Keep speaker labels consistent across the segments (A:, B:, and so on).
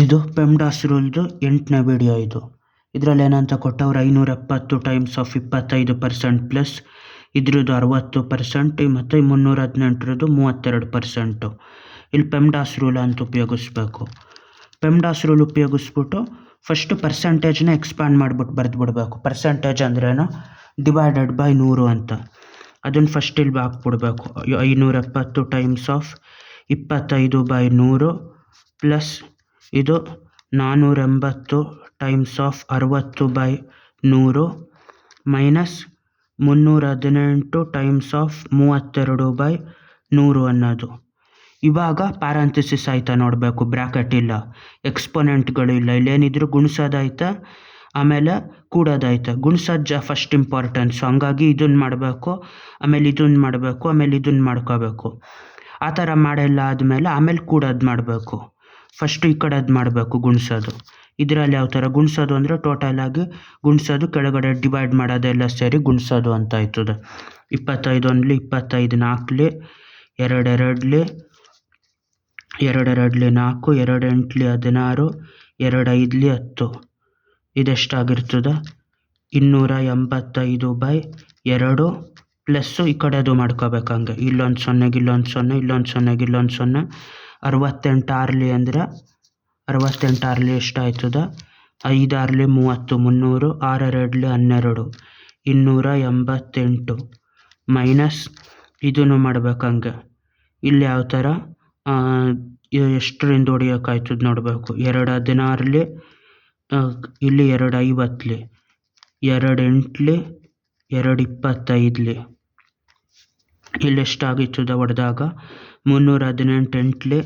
A: ಇದು ಪೆಮ್ಡಾಸ್ ರೂಲ್ದು 8ನೇ ವಿಡಿಯೋ ಇದು. ಇದರಲ್ಲಿ ಏನಂತ ಕೊಟ್ಟವ್ರು 570 ಟೈಮ್ಸ್ ಆಫ್ 25% ಪ್ಲಸ್ ಇದ್ರದ್ದು 60% ಮತ್ತು 318ರದ್ದು 32%. ಇಲ್ಲಿ ಪೆಮ್ಡಾಸ್ ರೂಲ್ ಅಂತ ಉಪಯೋಗಿಸ್ಬೇಕು. ಪೆಮ್ಡಾಸ್ ರೂಲ್ ಉಪಯೋಗಿಸ್ಬಿಟ್ಟು ಫಸ್ಟ್ ಪರ್ಸೆಂಟೇಜ್ನ ಎಕ್ಸ್ಪ್ಯಾಂಡ್ ಮಾಡಿಬಿಟ್ಟು ಬರೆದ್ಬಿಡ್ಬೇಕು. ಪರ್ಸೆಂಟೇಜ್ ಅಂದ್ರೇನು, ಡಿವೈಡೆಡ್ ಬೈ 100 ಅಂತ. ಅದನ್ನು ಫಸ್ಟ್ ಇಲ್ಲಿ ಹಾಕ್ಬಿಡ್ಬೇಕು. 570 ಟೈಮ್ಸ್ ಆಫ್ 25/100 ಪ್ಲಸ್ ಇದು 480 times of 60/100 minus 318 times of 32/100 ಅನ್ನೋದು. ಇವಾಗ ಪ್ಯಾರಂಥಿಸಿಸ್ ಆಯ್ತಾ ನೋಡಬೇಕು, ಬ್ರ್ಯಾಕೆಟ್ ಇಲ್ಲ, ಎಕ್ಸ್ಪೊನೆಂಟ್ಗಳು ಇಲ್ಲ. ಇಲ್ಲೇನಿದ್ರು ಗುಣಿಸೋದಾಯ್ತಾ, ಆಮೇಲೆ ಕೂಡೋದಾಯ್ತಾ. ಗುಣಿಸೋದು ಫಸ್ಟ್ ಇಂಪಾರ್ಟೆನ್ಸು, ಹಂಗಾಗಿ ಇದನ್ನು ಮಾಡಬೇಕು, ಆಮೇಲೆ ಇದನ್ನು ಮಾಡಬೇಕು, ಆಮೇಲೆ ಇದನ್ನು ಮಾಡ್ಕೋಬೇಕು. ಆ ಥರ ಮಾಡೆಲ್ಲ ಆದಮೇಲೆ ಆಮೇಲೆ ಕೂಡೋದು ಮಾಡಬೇಕು. ಫಸ್ಟು ಈ ಕಡೆದು ಮಾಡಬೇಕು ಗುಣಿಸೋದು. ಇದರಲ್ಲಿ ಯಾವ ಥರ ಗುಣಿಸೋದು ಅಂದರೆ ಟೋಟಲಾಗಿ ಗುಣಿಸೋದು, ಕೆಳಗಡೆ ಡಿವೈಡ್ ಮಾಡೋದೆಲ್ಲ ಸೇರಿ ಗುಣಿಸೋದು ಅಂತ ಆಯ್ತದೆ. 25 1 25 4 2 2 2 2 4 2 8 16 2 5 10. ಇದೆಷ್ಟಾಗಿರ್ತದೆ, 285/2 ಪ್ಲಸ್ಸು ಈ ಕಡೆದು ಮಾಡ್ಕೋಬೇಕು. ಹಂಗೆ ಇಲ್ಲೊಂದು 0 ಇಲ್ಲೊಂದು 0 ಇಲ್ಲೊಂದು 0 ಇಲ್ಲೊಂದು 0. 68 6 ಅಂದರೆ 68 6 ಎಷ್ಟಾಯ್ತದೆ, 5 6 30 300 6 2 12 288 ಮೈನಸ್ ಇದನ್ನು ಮಾಡ್ಬೇಕು. ಹಂಗೆ ಇಲ್ಲಿ ಯಾವ ಥರ ಎಷ್ಟರಿಂದ ಹೊಡಿಯೋಕ್ಕಾಯ್ತದೆ ನೋಡಬೇಕು. 2 16 ಇಲ್ಲಿ 2 50 2 8 2 25 ಇಲ್ಲಿ ಎಷ್ಟಾಗಿರ್ತದೆ ಹೊಡೆದಾಗ 318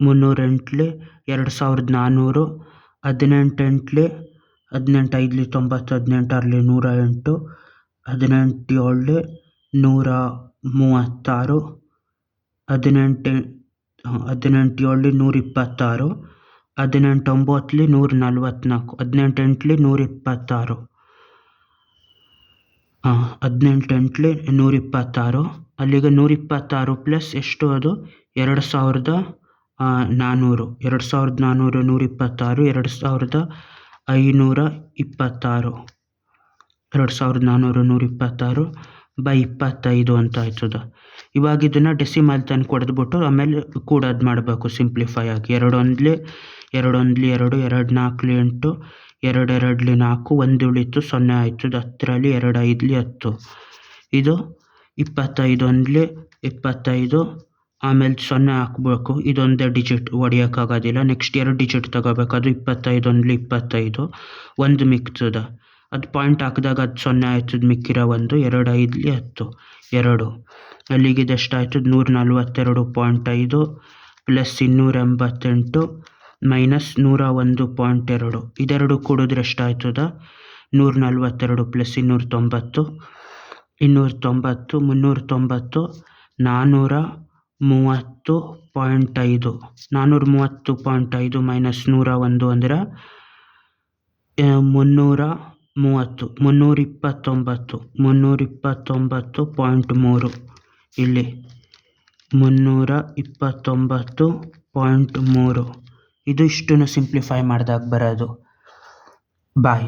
A: 308 2400 18 8 18 5 90 18 6 108 18 7 136 18 18 7 126 18 9 144 18 8 126 18 8 126. ಅಲ್ಲಿಗೆ 126 ಪ್ಲಸ್ ಎಷ್ಟು, ಅದು 2400 2400 126 2526 2426/25 ಅಂತ ಆಯ್ತದೆ. ಇವಾಗ ಇದನ್ನು ಡೆಸಿಮಲ್ ತನಕ ಕೊಡ್ದ್ಬಿಟ್ಟು ಆಮೇಲೆ ಕೂಡೋದು ಮಾಡಬೇಕು ಸಿಂಪ್ಲಿಫೈ ಆಗಿ. 2 1 2 1 2 2 4 8 2 2 4 1 ಉಳಿತು 0 ಆಯ್ತದೆ. 10ರಲ್ಲಿ 2 5 10. ಇದು 25 1 25 ಆಮೇಲೆ 0 ಹಾಕ್ಬೇಕು. ಇದೊಂದೇ ಡಿಜಿಟ್ ಹೊಡಿಯೋಕ್ಕಾಗೋದಿಲ್ಲ, ನೆಕ್ಸ್ಟ್ 2 ಡಿಜಿಟ್ ತಗೋಬೇಕು. ಅದು 25 1 25 1 ಮಿಕ್ತದೆ, ಅದು ಪಾಯಿಂಟ್ ಹಾಕಿದಾಗ ಅದು 0 ಆಯ್ತದೆ, ಮಿಕ್ಕಿರೋ 1 2 5 10 2. ಅಲ್ಲಿಗೆ ಇದೆಷ್ಟಾಯ್ತದೆ 142.5 ಪ್ಲಸ್ 288 ಮೈನಸ್ 101.2. ಇದೆರಡು ಕೂಡಿದ್ರೆ ಎಷ್ಟಾಯ್ತದೆ 142 ಪ್ಲಸ್ 290 390 430.5 430.5 ಮೈನಸ್ 101 ಅಂದರೆ 330 329.3 ಇಲ್ಲಿ 329.3. ಇದು ಇಷ್ಟನ್ನು ಸಿಂಪ್ಲಿಫೈ ಮಾಡಿದಾಗ ಬರೋದು. ಬಾಯ್.